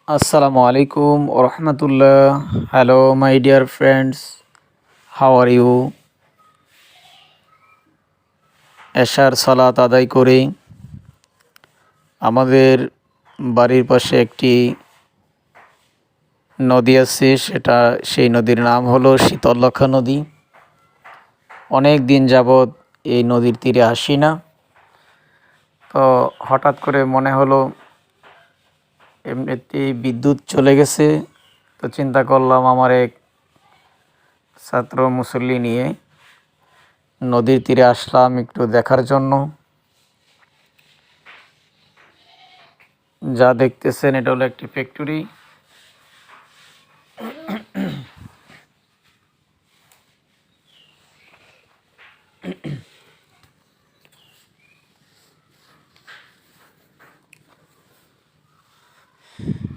Assalamu alaikum warahmatullah. Hello, my dear friends. How are you? এশার সালাত আদায় করে আমাদের বাড়ির পাশে একটি নদী আছে, সেই নদীর নাম হলো শীতলক্ষ্যা নদী। অনেক দিন যাবৎ এই নদীর তীরে আসি না, তো হঠাৎ করে মনে হলো এমনিতেই বিদ্যুৎ চলে গেছে, তো চিন্তা করলাম আমার এক ছাত্র মুসল্লি নিয়ে নদীর তীরে আসলাম একটু দেখার জন্য। যা দেখতেছেন এটা হলো একটি ফ্যাক্টরি।